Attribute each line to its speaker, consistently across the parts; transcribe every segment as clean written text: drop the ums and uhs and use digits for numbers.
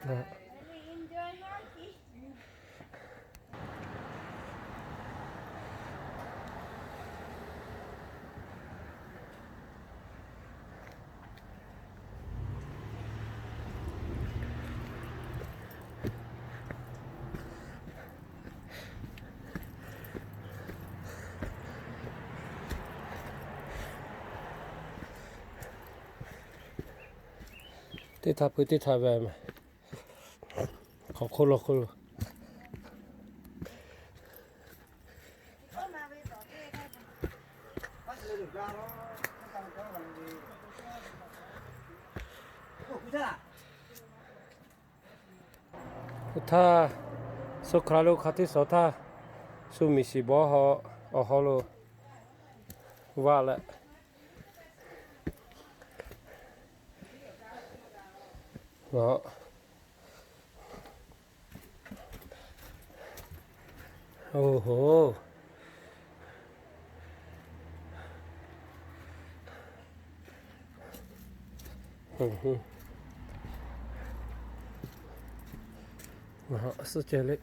Speaker 1: ที่ทับพื้นที่ทาแวมของคนละคน ถ้าสุขลูกขัดที่สอท่าสุมิสิบ่ฮอเอาฮอโลว่าละเนาะโอ้โหสุดเจ๋งเลย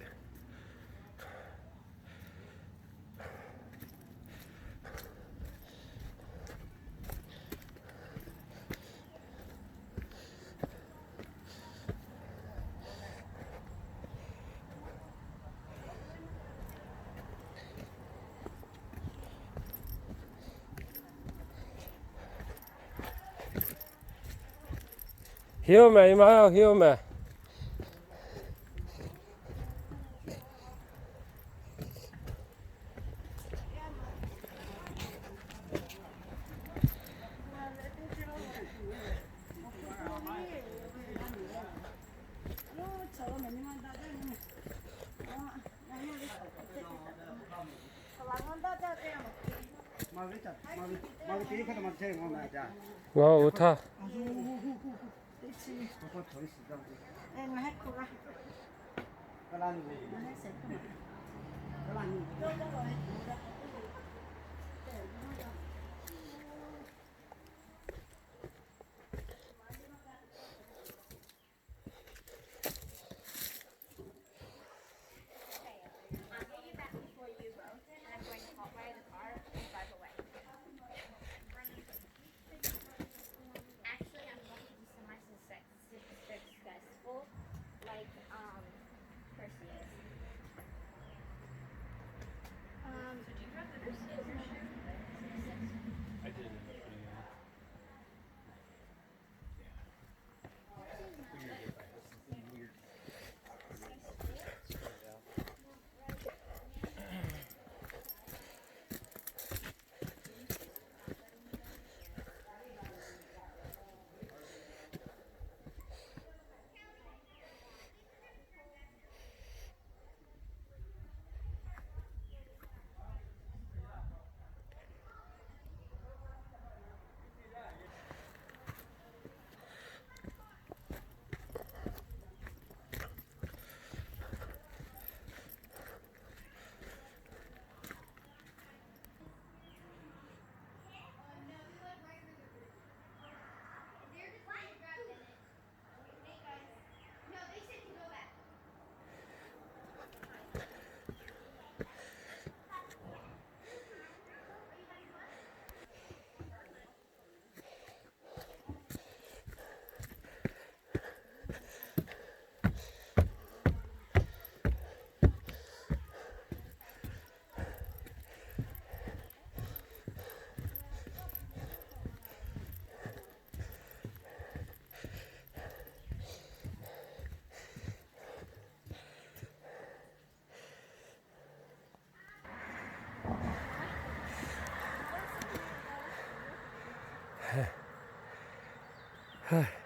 Speaker 1: หิวไหมมาหิวไหมว้าวท่าเฮ้ย